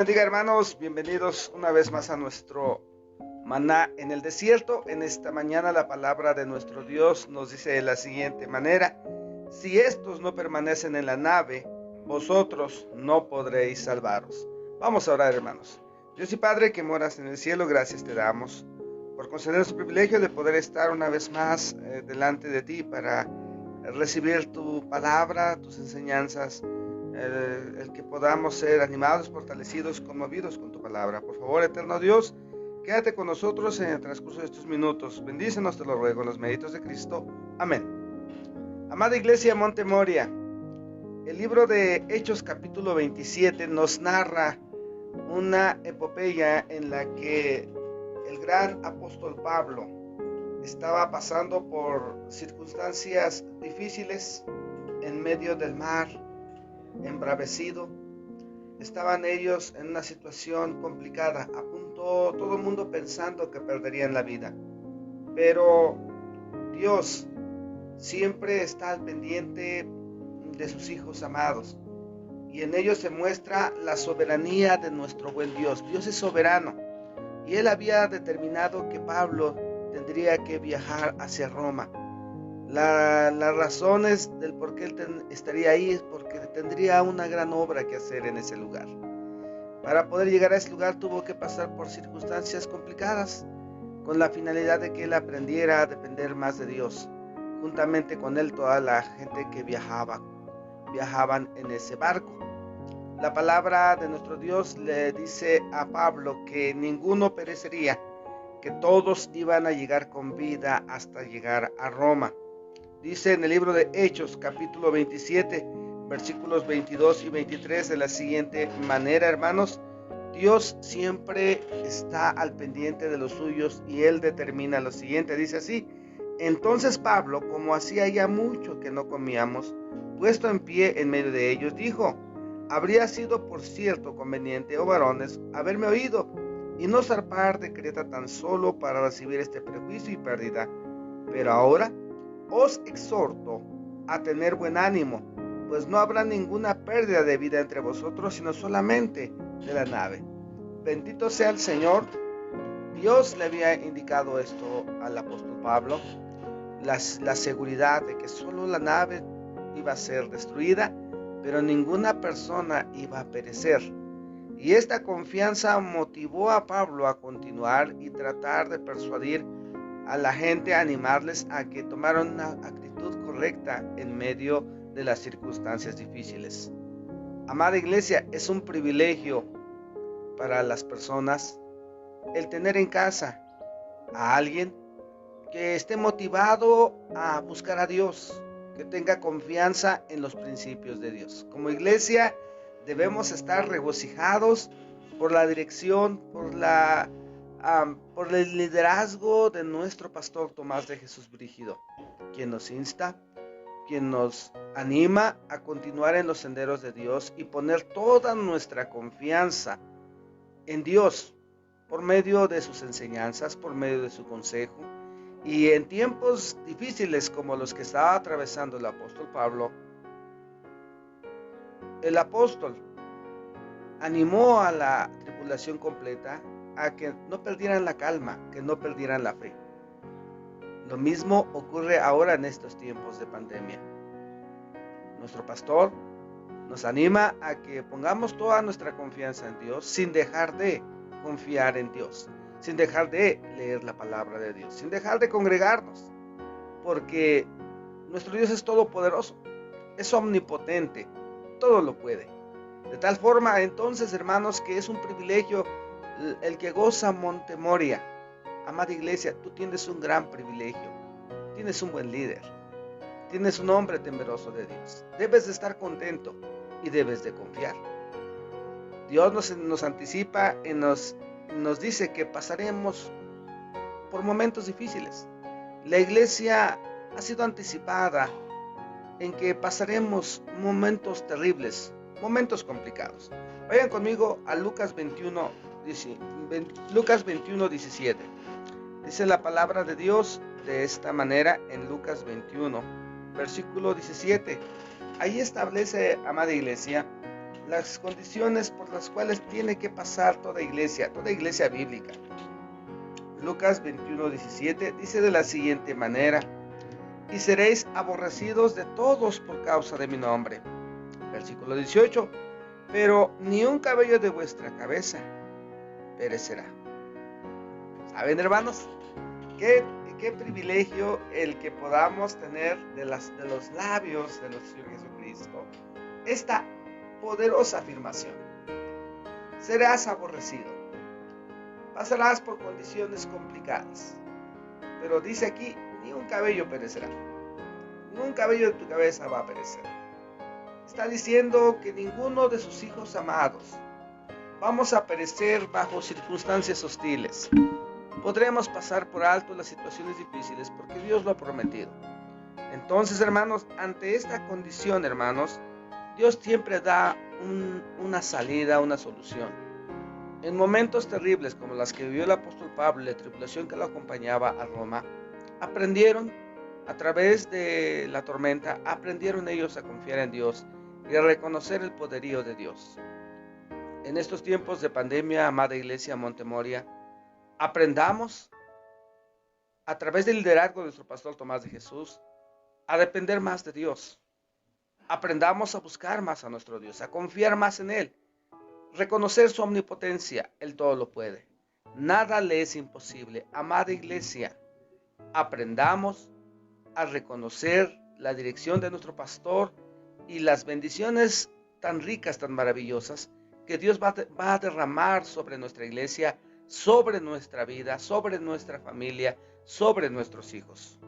bendiga, hermanos, bienvenidos una vez más a nuestro maná en el desierto. En esta mañana la palabra de nuestro Dios nos dice de la siguiente manera: si estos no permanecen en la nave, vosotros no podréis salvaros. Vamos a orar, hermanos. Dios y Padre que moras en el cielo, gracias te damos por concedernos el privilegio de poder estar una vez más delante de ti para recibir tu palabra, tus enseñanzas, el que podamos ser animados, fortalecidos, conmovidos con tu palabra. Por favor, eterno Dios, quédate con nosotros en el transcurso de estos minutos. Bendícenos, te lo ruego, en los méritos de Cristo. Amén. Amada Iglesia Monte Moria, el libro de Hechos capítulo 27 nos narra una epopeya en la que el gran apóstol Pablo estaba pasando por circunstancias difíciles en medio del mar, embravecido. Estaban ellos en una situación complicada, a punto, todo el mundo pensando que perderían la vida. Pero Dios siempre está al pendiente de sus hijos amados, y en ellos se muestra la soberanía de nuestro buen Dios. Dios es soberano, y Él había determinado que Pablo tendría que viajar hacia Roma. Las razones del por qué él estaría ahí es porque tendría una gran obra que hacer en ese lugar. Para poder llegar a ese lugar tuvo que pasar por circunstancias complicadas, con la finalidad de que él aprendiera a depender más de Dios. Juntamente con él toda la gente que viajaban en ese barco. La palabra de nuestro Dios le dice a Pablo que ninguno perecería, que todos iban a llegar con vida hasta llegar a Roma. Dice en el libro de Hechos, capítulo 27, versículos 22 y 23 de la siguiente manera, hermanos: Dios siempre está al pendiente de los suyos y Él determina lo siguiente. Dice así: entonces Pablo, como hacía ya mucho que no comíamos, puesto en pie en medio de ellos, dijo: habría sido por cierto conveniente, oh varones, haberme oído y no zarpar de Creta tan solo para recibir este prejuicio y pérdida. Pero ahora os exhorto a tener buen ánimo, pues no habrá ninguna pérdida de vida entre vosotros, sino solamente de la nave. Bendito sea el Señor. Dios le había indicado esto al apóstol Pablo, la seguridad de que solo la nave iba a ser destruida, pero ninguna persona iba a perecer. Y esta confianza motivó a Pablo a continuar y tratar de persuadir a la gente, a animarles a que tomaran una actitud correcta en medio de las circunstancias difíciles. Amada Iglesia, es un privilegio para las personas el tener en casa a alguien que esté motivado a buscar a Dios, que tenga confianza en los principios de Dios. Como iglesia debemos estar regocijados por la dirección, por el liderazgo de nuestro pastor Tomás de Jesús Brígido, quien nos insta, quien nos anima a continuar en los senderos de Dios y poner toda nuestra confianza en Dios por medio de sus enseñanzas, por medio de su consejo. Y en tiempos difíciles como los que estaba atravesando el apóstol Pablo, el apóstol animó a la tripulación completa a que no perdieran la calma, que no perdieran la fe. Lo mismo ocurre ahora en estos tiempos de pandemia. Nuestro pastor nos anima a que pongamos toda nuestra confianza en Dios, sin dejar de confiar en Dios, sin dejar de leer la palabra de Dios, sin dejar de congregarnos, porque nuestro Dios es todopoderoso, es omnipotente, todo lo puede. De tal forma, entonces, hermanos, que es un privilegio el que goza Monte Moria. Amada Iglesia, tú tienes un gran privilegio, tienes un buen líder, tienes un hombre temeroso de Dios. Debes de estar contento y debes de confiar. Dios nos anticipa y nos dice que pasaremos por momentos difíciles. La iglesia ha sido anticipada en que pasaremos momentos terribles, momentos complicados. Vayan conmigo a Lucas 21, 17. Dice la palabra de Dios de esta manera en Lucas 21, versículo 17. Ahí establece, amada iglesia, las condiciones por las cuales tiene que pasar toda iglesia bíblica. Lucas 21:17 dice de la siguiente manera: y seréis aborrecidos de todos por causa de mi nombre. Versículo 18: pero ni un cabello de vuestra cabeza perecerá. ¿Saben, hermanos? Qué privilegio el que podamos tener de los labios de nuestro Señor Jesucristo esta poderosa afirmación: serás aborrecido, pasarás por condiciones complicadas, pero dice aquí, ni un cabello perecerá, ni un cabello de tu cabeza va a perecer. Está diciendo que ninguno de sus hijos amados vamos a perecer bajo circunstancias hostiles. Podremos pasar por alto las situaciones difíciles porque Dios lo ha prometido. Entonces, hermanos, ante esta condición, hermanos, Dios siempre da una salida, una solución. En momentos terribles como las que vivió el apóstol Pablo y la tribulación que lo acompañaba a Roma, aprendieron a través de la tormenta, aprendieron ellos a confiar en Dios y a reconocer el poderío de Dios. En estos tiempos de pandemia, amada Iglesia Montemoria, aprendamos a través del liderazgo de nuestro pastor Tomás de Jesús a depender más de Dios. Aprendamos a buscar más a nuestro Dios, a confiar más en Él, reconocer su omnipotencia. Él todo lo puede. Nada le es imposible. Amada Iglesia, aprendamos a reconocer la dirección de nuestro pastor y las bendiciones tan ricas, tan maravillosas que Dios va a derramar sobre nuestra iglesia, sobre nuestra vida, sobre nuestra familia, sobre nuestros hijos.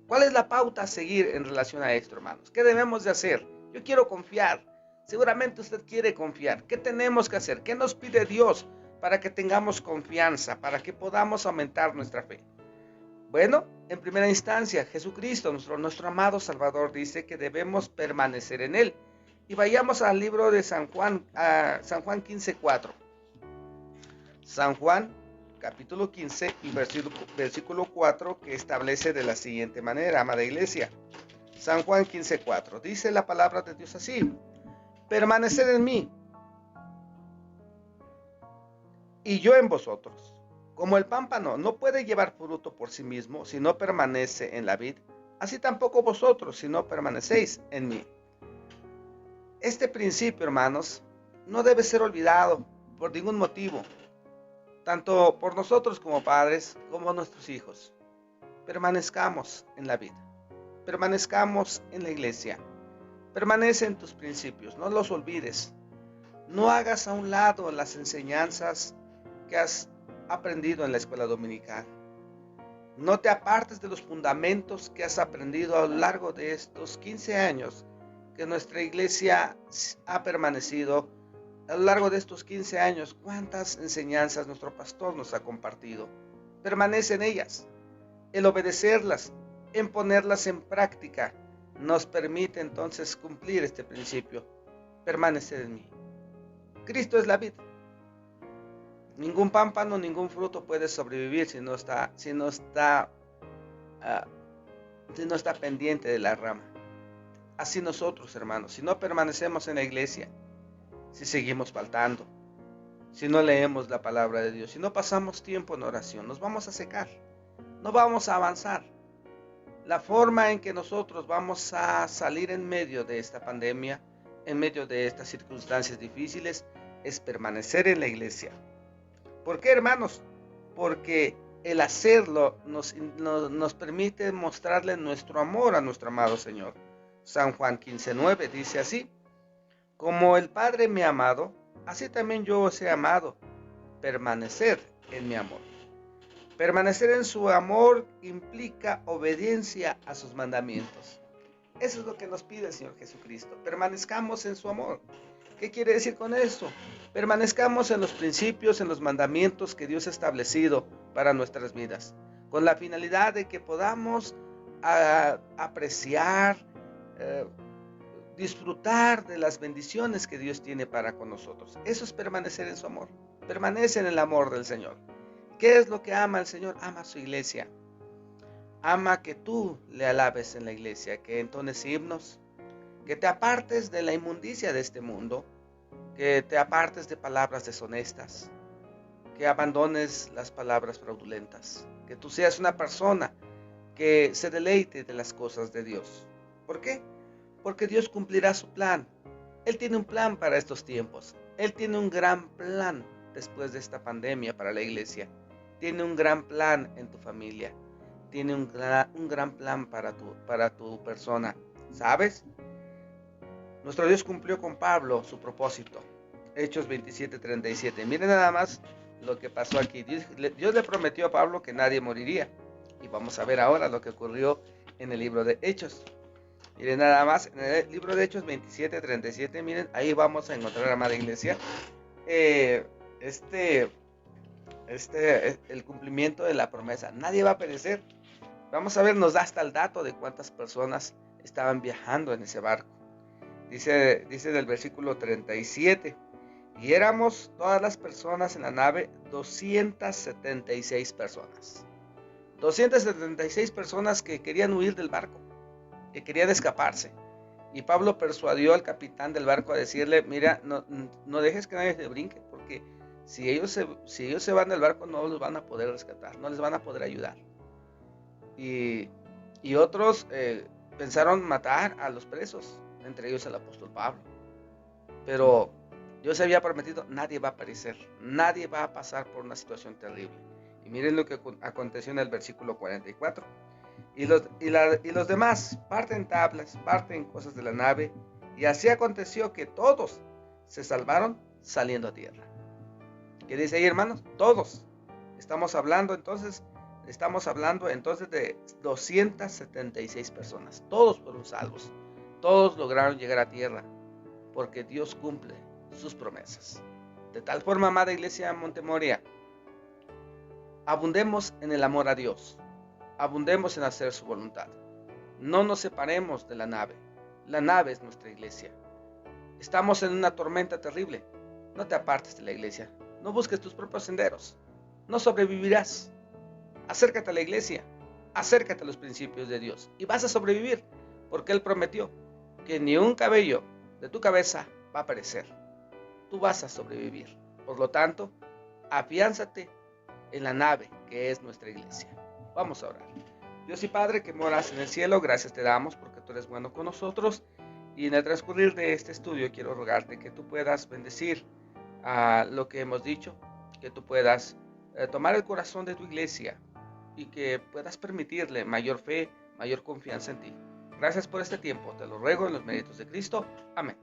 ¿Cuál es la pauta a seguir en relación a esto, hermanos? ¿Qué debemos de hacer? Yo quiero confiar. Seguramente usted quiere confiar. ¿Qué tenemos que hacer? ¿Qué nos pide Dios para que tengamos confianza, para que podamos aumentar nuestra fe? Bueno, en primera instancia, Jesucristo, nuestro amado Salvador, dice que debemos permanecer en Él. Y vayamos al libro de San Juan 15:4. San Juan, capítulo 15 y versículo 4, que establece de la siguiente manera, amada iglesia. San Juan 15:4, dice la palabra de Dios así: permaneced en mí y yo en vosotros. Como el pámpano no puede llevar fruto por sí mismo si no permanece en la vid, así tampoco vosotros si no permanecéis en mí. Este principio, hermanos, no debe ser olvidado por ningún motivo, tanto por nosotros como padres, como nuestros hijos. Permanezcamos en la vida, permanezcamos en la iglesia, permanece en tus principios, no los olvides. No hagas a un lado las enseñanzas que has aprendido en la escuela dominical. No te apartes de los fundamentos que has aprendido a lo largo de estos 15 años que nuestra iglesia ha permanecido. A lo largo de estos 15 años, ¿cuántas enseñanzas nuestro pastor nos ha compartido? Permanece en ellas. El obedecerlas, en ponerlas en práctica, nos permite entonces cumplir este principio. Permanecer en mí. Cristo es la vid. Ningún pámpano, ningún fruto puede sobrevivir si no está pendiente de la rama. Así nosotros, hermanos, si no permanecemos en la iglesia, si seguimos faltando, si no leemos la palabra de Dios, si no pasamos tiempo en oración, nos vamos a secar, no vamos a avanzar. La forma en que nosotros vamos a salir en medio de esta pandemia, en medio de estas circunstancias difíciles, es permanecer en la iglesia. ¿Por qué, hermanos? Porque el hacerlo nos permite mostrarle nuestro amor a nuestro amado Señor. San Juan 15:9 dice así: como el Padre me ha amado, así también yo os he amado. Permanecer en mi amor. Permanecer en su amor implica obediencia a sus mandamientos. Eso es lo que nos pide el Señor Jesucristo. Permanezcamos en su amor. ¿Qué quiere decir con esto? Permanezcamos en los principios, en los mandamientos que Dios ha establecido para nuestras vidas, con la finalidad de que podamos apreciar, disfrutar de las bendiciones que Dios tiene para con nosotros. Eso es permanecer en su amor. Permanece en el amor del Señor. ¿Qué es lo que ama el Señor? Ama a su iglesia. Ama que tú le alabes en la iglesia, que entones himnos, que te apartes de la inmundicia de este mundo, que te apartes de palabras deshonestas, que abandones las palabras fraudulentas, que tú seas una persona que se deleite de las cosas de Dios. ¿Por qué? Porque Dios cumplirá su plan. Él tiene un plan para estos tiempos. Él tiene un gran plan después de esta pandemia para la iglesia. Tiene un gran plan en tu familia. Tiene un gran plan para tu persona. ¿Sabes? Nuestro Dios cumplió con Pablo su propósito. Hechos 27:37. Miren nada más lo que pasó aquí. Dios le prometió a Pablo que nadie moriría. Y vamos a ver ahora lo que ocurrió en el libro de Hechos. Miren nada más, en el libro de Hechos 27:37, miren, ahí vamos a encontrar, amada iglesia, eh, este, el cumplimiento de la promesa. Nadie va a perecer. Vamos a ver, nos da hasta el dato de cuántas personas estaban viajando en ese barco. Dice en el versículo 37, y éramos todas las personas en la nave 276 personas. 276 personas que querían huir del barco, que querían escaparse. Y Pablo persuadió al capitán del barco a decirle, mira, no dejes que nadie se brinque, porque si ellos se van del barco no los van a poder rescatar, no les van a poder ayudar. Y otros pensaron matar a los presos, entre ellos el apóstol Pablo. Pero Dios había prometido, nadie va a perecer, nadie va a pasar por una situación terrible. Y miren lo que aconteció en el versículo 44. Y los demás parten tablas, parten cosas de la nave, y así aconteció que todos se salvaron saliendo a tierra. ¿Qué dice ahí, hermanos? Todos. Estamos hablando entonces de 276 personas. Todos fueron salvos. Todos lograron llegar a tierra, porque Dios cumple sus promesas. De tal forma, amada iglesia Montemoria, abundemos en el amor a Dios. Abundemos en hacer su voluntad. No nos separemos de la nave. La nave es nuestra iglesia. Estamos en una tormenta terrible. No te apartes de la iglesia. No busques tus propios senderos. No sobrevivirás. Acércate a la iglesia. Acércate a los principios de Dios. Y vas a sobrevivir. Porque Él prometió que ni un cabello de tu cabeza va a perecer. Tú vas a sobrevivir. Por lo tanto, afiánzate en la nave que es nuestra iglesia. Vamos a orar. Dios y Padre que moras en el cielo, gracias te damos porque tú eres bueno con nosotros. Y en el transcurrir de este estudio quiero rogarte que tú puedas bendecir a lo que hemos dicho, que tú puedas tomar el corazón de tu iglesia y que puedas permitirle mayor fe, mayor confianza en ti. Gracias por este tiempo, te lo ruego en los méritos de Cristo. Amén.